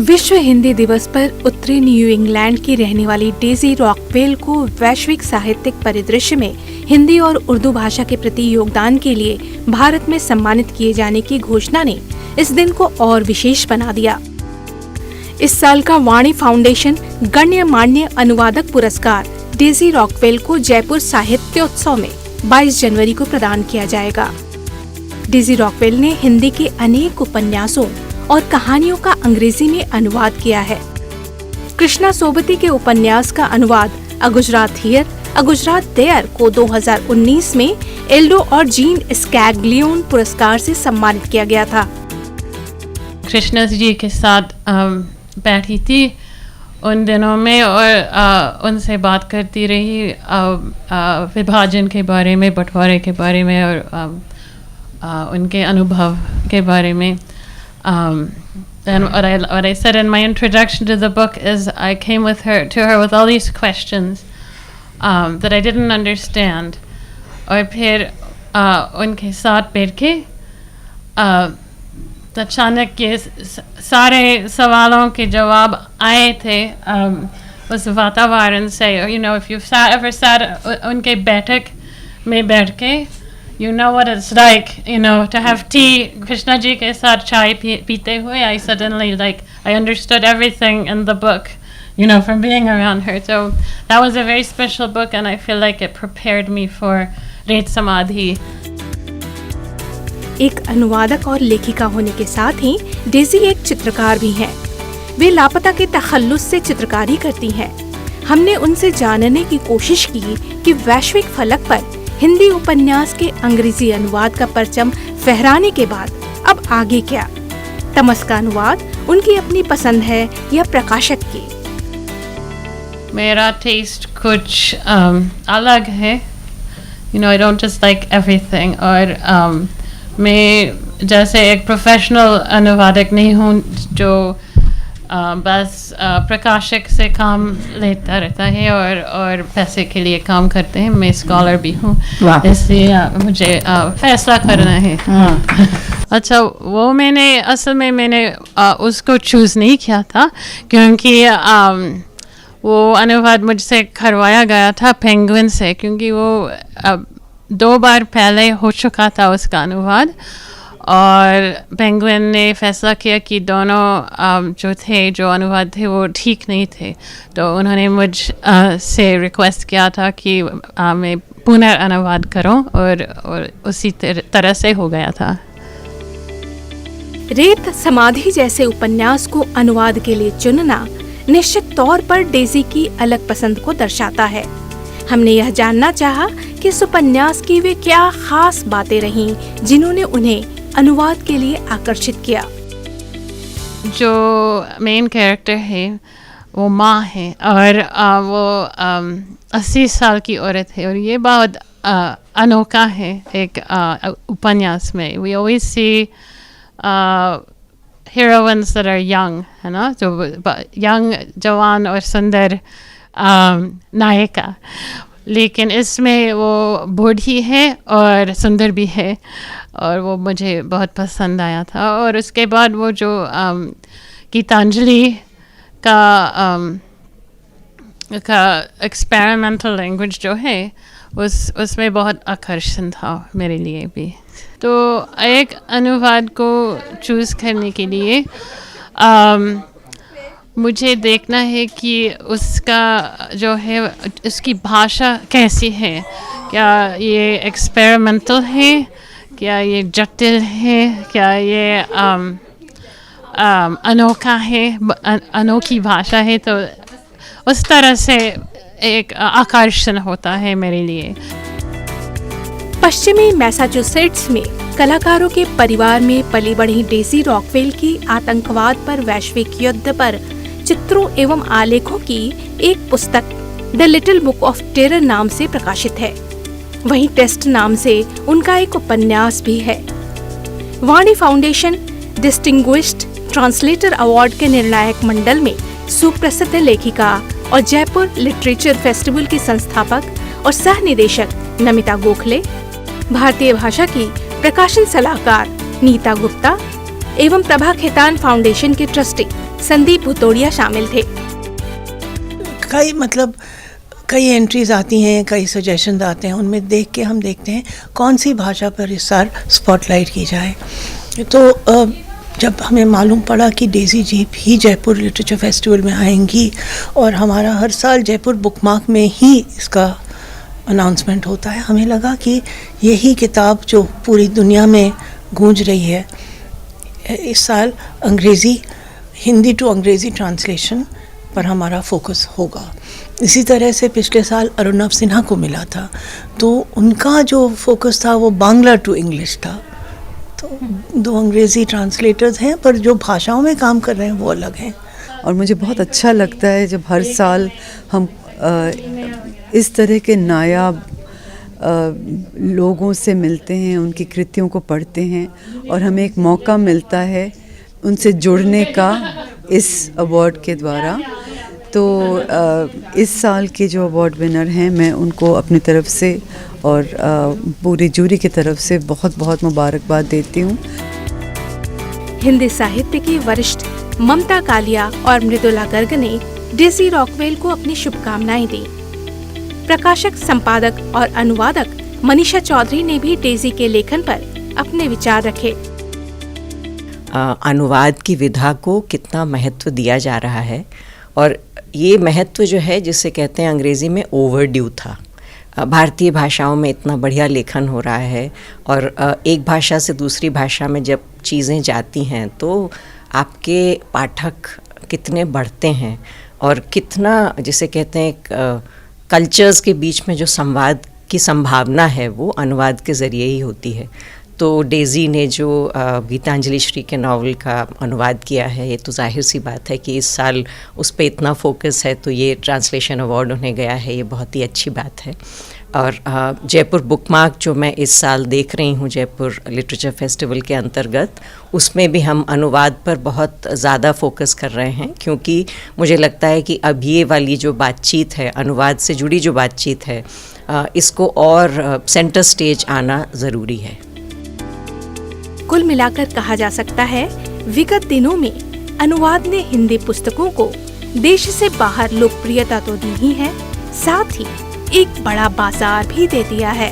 विश्व हिंदी दिवस पर उत्तरी न्यू इंग्लैंड की रहने वाली डेजी रॉकवेल को वैश्विक साहित्यिक परिदृश्य में हिंदी और उर्दू भाषा के प्रति योगदान के लिए भारत में सम्मानित किए जाने की घोषणा ने इस दिन को और विशेष बना दिया। इस साल का वाणी फाउंडेशन गण्यमान्य अनुवादक पुरस्कार डेजी रॉकवेल को जयपुर साहित्योत्सव में 22 जनवरी को प्रदान किया जाएगा। डेजी रॉकवेल ने हिंदी के अनेक उपन्यासों और कहानियों का अंग्रेजी में अनुवाद किया है। कृष्णा सोबती के उपन्यास का अनुवाद a Gujarat here a Gujarat there को 2019 में एल्डो और जीन स्कैग्लियोन पुरस्कार से सम्मानित किया गया था। कृष्णा जी के साथ बैठी थी उन दिनों में और उनसे बात करती रही विभाजन के बारे में, बंटवारे के बारे में और उनके अनुभव के बारे में। And what I said in my introduction to the book is I came to her with all these questions that I didn't understand. और फिर उनके साथ बैठ के अचानक ये सारे सवालों के जवाब आए थे उस वातावरण से। You know, if you've ever sat उनके बैठक में बैठ के, you know what it's like, you know, to have tea. Krishna ji ke saath chai peete hue, I suddenly I understood everything in the book, you know, from being around her. So that was a very special book, and I feel like it prepared me for Ret Samadhi. एक अनुवादक और लेखिका होने के साथ ही Daisy एक चित्रकार भी हैं। वे लापता के तखल्लुस से चित्रकारी करती हैं। हमने उनसे जानने की कोशिश की कि वैश्विक फलक पर हिंदी उपन्यास के अंग्रेजी अनुवाद का परचम फहराने के बाद अब आगे क्या। तमस का अनुवाद उनकी अपनी पसंद है या प्रकाशक की? मेरा टेस्ट कुछ अलग है। You know, I don't just like everything. और मैं जैसे एक प्रोफेशनल अनुवादक नहीं हूँ जो बस प्रकाशक से काम लेता रहता है और पैसे के लिए काम करते हैं। मैं स्कॉलर भी हूँ, इसलिए मुझे फैसला करना है। अच्छा, वो मैंने उसको चूज़ नहीं किया था क्योंकि वो अनुवाद मुझसे करवाया गया था पेंगुइन से, क्योंकि वो 2 बार पहले हो चुका था उसका अनुवाद। और पेंगुइन ने फैसला किया कि दोनों जो अनुवाद थे वो ठीक नहीं थे, तो उन्होंने मुझ से रिक्वेस्ट किया था कि मैं पुनर्अनुवाद करूं और उसी तरह से हो गया था। रेत समाधि जैसे उपन्यास को अनुवाद के लिए चुनना निश्चित तौर पर डेजी की अलग पसंद को दर्शाता है। हमने यह जानना चाहा कि इस उपन्यास की वे क्या खास बातें रहीं जिन्होंने उन्हें अनुवाद के लिए आकर्षित किया। जो मेन कैरेक्टर है वो माँ है और वो 80 साल की औरत है और ये बहुत अनोखा है एक उपन्यास में। We always see heroines that are young, है ना, जो young, जवान और सुंदर नायिका, लेकिन इसमें वो बूढ़ी है और सुंदर भी है और वो मुझे बहुत पसंद आया था। और उसके बाद वो जो गीतांजलि का एक्सपेरिमेंटल लैंग्वेज जो है उसमें बहुत आकर्षण था मेरे लिए भी। तो एक अनुवाद को चूज़ करने के लिए मुझे देखना है कि उसका जो है उसकी भाषा कैसी है। क्या ये एक्सपेरिमेंटल है, क्या ये जटिल है, क्या ये अनोखा है, अनोखी भाषा है, तो उस तरह से एक आकर्षण होता है मेरे लिए। पश्चिमी मैसाचुसेट्स में कलाकारों के परिवार में पली बढ़ी डेजी रॉकवेल की आतंकवाद पर वैश्विक युद्ध पर चित्रों एवं आलेखों की एक पुस्तक the little book of terror नाम से प्रकाशित है। वहीं टेस्ट नाम से उनका एक उपन्यास भी है। वाणी फाउंडेशन डिस्टिंग्विश्ड ट्रांसलेटर अवार्ड के निर्णायक मंडल में सुप्रसिद्ध लेखिका और जयपुर लिटरेचर फेस्टिवल की संस्थापक और सह निदेशक नमिता गोखले, भारतीय भाषा की प्रकाशन सलाहकार नीता गुप्ता, एवं प्रभा खेतान फाउंडेशन के ट्रस्टी संदीप भुतोड़िया शामिल थे। कई एंट्रीज आती हैं, कई सजेशंस आते हैं, उनमें देख के हम देखते हैं कौन सी भाषा पर इस साल स्पॉटलाइट की जाए। तो जब हमें मालूम पड़ा कि डेज़ी जी भी जयपुर लिटरेचर फेस्टिवल में आएंगी और हमारा हर साल जयपुर बुकमार्क में ही इसका अनाउंसमेंट होता है, हमें लगा कि यही किताब जो पूरी दुनिया में गूंज रही है, इस साल हिंदी टू अंग्रेज़ी ट्रांसलेशन पर हमारा फोकस होगा। इसी तरह से पिछले साल अरुणव सिन्हा को मिला था, तो उनका जो फोकस था वो बांग्ला टू इंग्लिश था। तो 2 अंग्रेज़ी ट्रांसलेटर्स हैं, पर जो भाषाओं में काम कर रहे हैं वो अलग हैं। और मुझे बहुत अच्छा लगता है जब हर साल हम इस तरह के नायाब लोगों से मिलते हैं, उनकी कृतियों को पढ़ते हैं और हमें एक मौका मिलता है उनसे जुड़ने का इस अवार्ड के द्वारा। तो इस साल के जो अवार्ड विनर हैं, मैं उनको अपनी तरफ से और पूरी जूरी की तरफ से बहुत बहुत मुबारकबाद देती हूँ। हिंदी साहित्य की वरिष्ठ ममता कालिया और मृदुला गर्ग ने डेज़ी रॉकवेल को अपनी शुभकामनाएं दी। प्रकाशक, संपादक और अनुवादक मनीषा चौधरी ने भी डेज़ी के लेखन पर अपने विचार रखे। अनुवाद की विधा को कितना महत्व दिया जा रहा है, और ये महत्व जो है जिसे कहते हैं अंग्रेज़ी में ओवरड्यू था। भारतीय भाषाओं में इतना बढ़िया लेखन हो रहा है, और एक भाषा से दूसरी भाषा में जब चीज़ें जाती हैं तो आपके पाठक कितने बढ़ते हैं, और कितना जिसे कहते हैं कल्चर्स के बीच में जो संवाद की संभावना है वो अनुवाद के ज़रिए ही होती है। तो डेज़ी ने जो गीतांजलि श्री के नावल का अनुवाद किया है, ये तो जाहिर सी बात है कि इस साल उस पर इतना फोकस है, तो ये ट्रांसलेशन अवार्ड उन्हें गया है, ये बहुत ही अच्छी बात है। और जयपुर बुकमार्क जो मैं इस साल देख रही हूँ जयपुर लिटरेचर फेस्टिवल के अंतर्गत, उसमें भी हम अनुवाद पर बहुत ज़्यादा फोकस कर रहे हैं, क्योंकि मुझे लगता है कि अब ये वाली जो बातचीत है, अनुवाद से जुड़ी जो बातचीत है, इसको और सेंटर स्टेज आना ज़रूरी है। कुल मिलाकर कहा जा सकता है, विगत दिनों में अनुवाद ने हिंदी पुस्तकों को देश से बाहर लोकप्रियता तो दी ही है, साथ ही एक बड़ा बाजार भी दे दिया है।